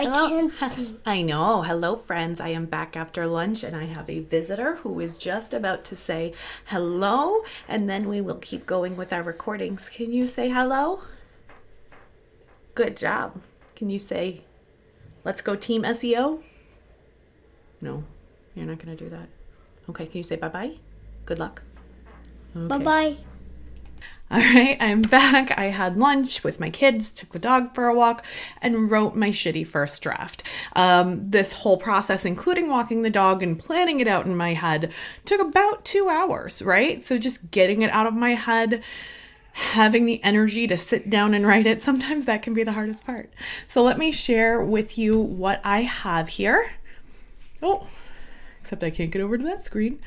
Hello. can't see. I know. Hello, friends. I am back after lunch and I have a visitor who is just about to say hello, and then we will keep going with our recordings. Can you say hello? Good job. Can you say, let's go team SEO? No, you're not going to do that. Okay, can you say bye-bye? Good luck. Okay. Bye-bye. All right, I'm back. I had lunch with my kids, took the dog for a walk, and wrote my shitty first draft. This whole process, including walking the dog and planning it out in my head, took about 2 hours, right? So just getting it out of my head, having the energy to sit down and write it, sometimes that can be the hardest part. So let me share with you what I have here. Oh, except I can't get over to that screen.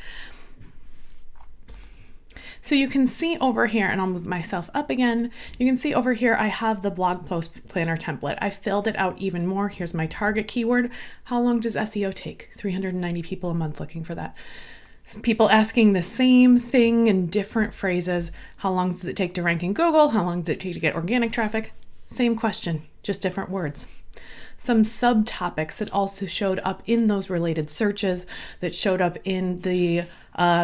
So you can see over here, and I'll move myself up again. You can see over here, I have the blog post planner template. I filled it out even more. Here's my target keyword. How long does SEO take? 390 people a month looking for that. People asking the same thing in different phrases. How long does it take to rank in Google? How long does it take to get organic traffic? Same question, just different words. Some subtopics that also showed up in those related searches, that showed up in the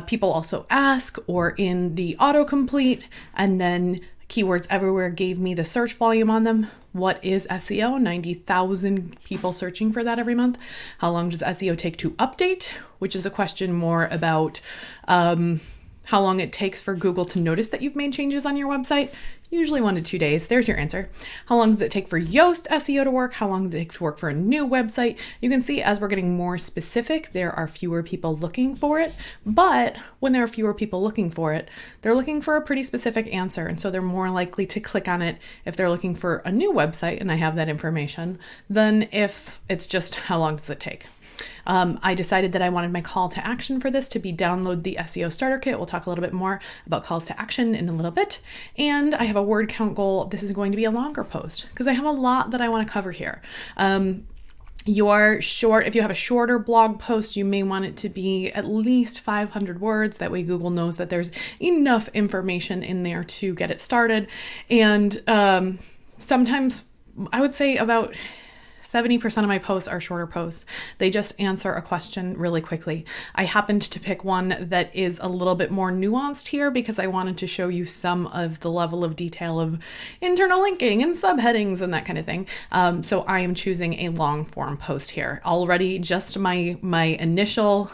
people also ask or in the autocomplete, and then keywords everywhere gave me the search volume on them. What is SEO? 90,000 people searching for that every month. How long does SEO take to update? Which is a question more about how long it takes for Google to notice that you've made changes on your website. Usually 1 to 2 days. There's your answer. How long does it take for Yoast SEO to work? How long does it take to work for a new website? You can see as we're getting more specific, there are fewer people looking for it. But when there are fewer people looking for it, they're looking for a pretty specific answer. And so they're more likely to click on it if they're looking for a new website, and I have that information, than if it's just how long does it take. I decided that I wanted my call to action for this to be download the SEO starter kit. We'll talk a little bit more about calls to action in a little bit. And I have a word count goal. This is going to be a longer post because I have a lot that I want to cover here. If you have a shorter blog post, you may want it to be at least 500 words. That way Google knows that there's enough information in there to get it started. And sometimes I would say about 70% of my posts are shorter posts. They just answer a question really quickly. I happened to pick one that is a little bit more nuanced here because I wanted to show you some of the level of detail of internal linking and subheadings and that kind of thing. So I am choosing a long form post here. Already just my initial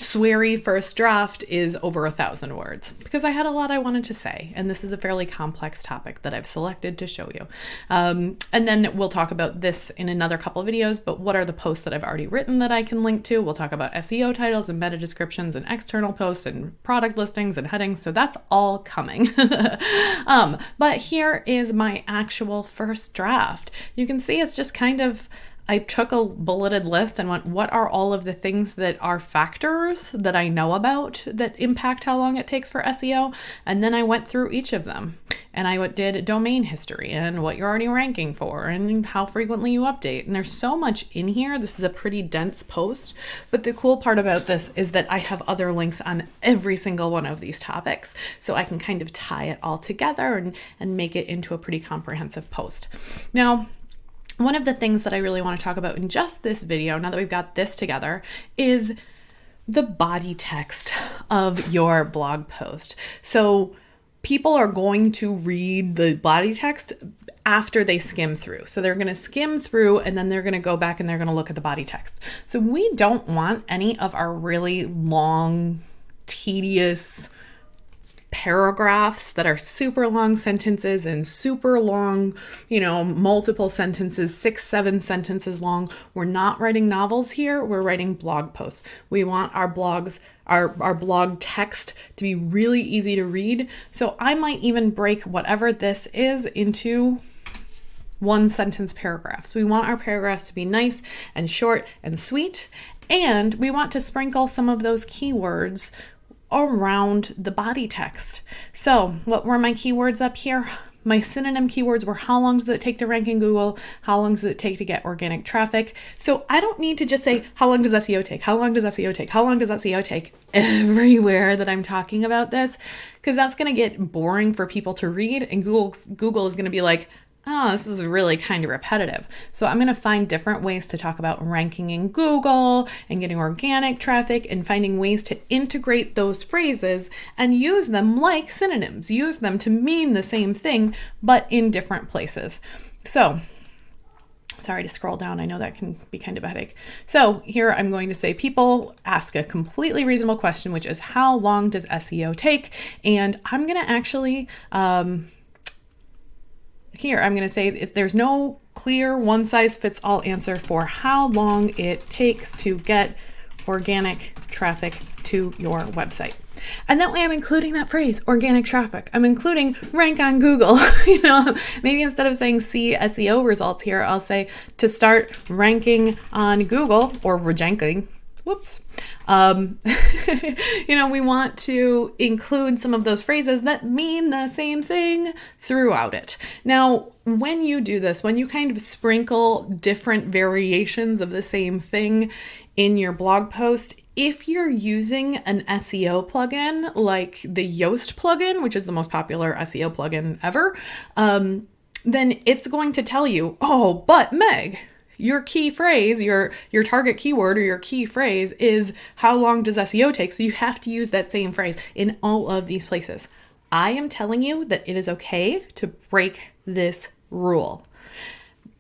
sweary first draft is over 1,000 words because I had a lot I wanted to say, and this is a fairly complex topic that I've selected to show you. And then we'll talk about this in another couple of videos, but what are the posts that I've already written that I can link to? We'll talk about SEO titles and meta descriptions and external posts and product listings and headings, so that's all coming. But here is my actual first draft. You can see it's just kind of, I took a bulleted list and went, what are all of the things that are factors that I know about that impact how long it takes for SEO? And then I went through each of them. And I did domain history and what you're already ranking for and how frequently you update. And there's so much in here. This is a pretty dense post. But the cool part about this is that I have other links on every single one of these topics. So I can kind of tie it all together and make it into a pretty comprehensive post. Now, one of the things that I really want to talk about in just this video, now that we've got this together, is the body text of your blog post. So people are going to read the body text after they skim through. So they're going to skim through and then they're going to go back and they're going to look at the body text. So we don't want any of our really long, tedious paragraphs that are super long sentences and super long, multiple sentences, 6-7 sentences long. We're not writing novels here. We're writing blog posts. We want our blogs, our blog text to be really easy to read. So I might even break whatever this is into 1-sentence paragraphs. We want our paragraphs to be nice and short and sweet. And we want to sprinkle some of those keywords around the body text. So what were my keywords up here? My synonym keywords were how long does it take to rank in Google? How long does it take to get organic traffic? So I don't need to just say, how long does SEO take? How long does SEO take? How long does SEO take? Everywhere that I'm talking about this, because that's going to get boring for people to read. And Google is going to be like, oh, this is really kind of repetitive. So I'm going to find different ways to talk about ranking in Google and getting organic traffic and finding ways to integrate those phrases and use them like synonyms, use them to mean the same thing, but in different places. So sorry to scroll down. I know that can be kind of a headache. So here I'm going to say people ask a completely reasonable question, which is how long does SEO take? And I'm going to actually, here, I'm going to say if there's no clear one-size-fits-all answer for how long it takes to get organic traffic to your website. And that way I'm including that phrase, organic traffic. I'm including rank on Google. Maybe instead of saying see SEO results here, I'll say to start ranking on Google or ranking. Whoops. We want to include some of those phrases that mean the same thing throughout it. Now, when you do this, when you kind of sprinkle different variations of the same thing in your blog post, if you're using an SEO plugin like the Yoast plugin, which is the most popular SEO plugin ever, then it's going to tell you, oh, but Meg, your key phrase, your target keyword or your key phrase is how long does SEO take? So you have to use that same phrase in all of these places. I am telling you that it is okay to break this rule.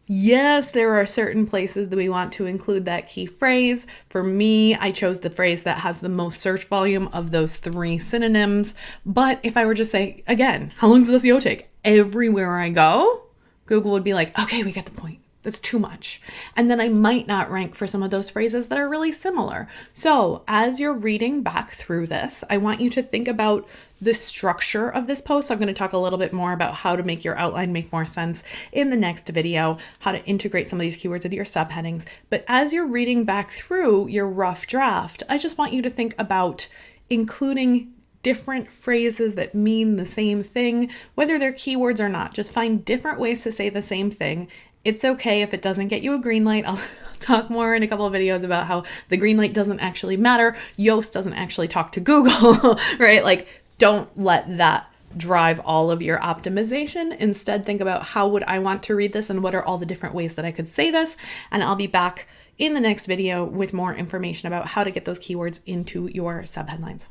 Yes, there are certain places that we want to include that key phrase. For me, I chose the phrase that has the most search volume of those 3 synonyms. But if I were to say, again, how long does SEO take? Everywhere I go, Google would be like, okay, we get the point. That's too much. And then I might not rank for some of those phrases that are really similar. So as you're reading back through this, I want you to think about the structure of this post. I'm going to talk a little bit more about how to make your outline make more sense in the next video, how to integrate some of these keywords into your subheadings. But as you're reading back through your rough draft, I just want you to think about including different phrases that mean the same thing, whether they're keywords or not. Just find different ways to say the same thing. It's okay if it doesn't get you a green light. I'll talk more in a couple of videos about how the green light doesn't actually matter. Yoast doesn't actually talk to Google, right? Like, don't let that drive all of your optimization. Instead, think about how would I want to read this and what are all the different ways that I could say this. And I'll be back in the next video with more information about how to get those keywords into your subheadlines.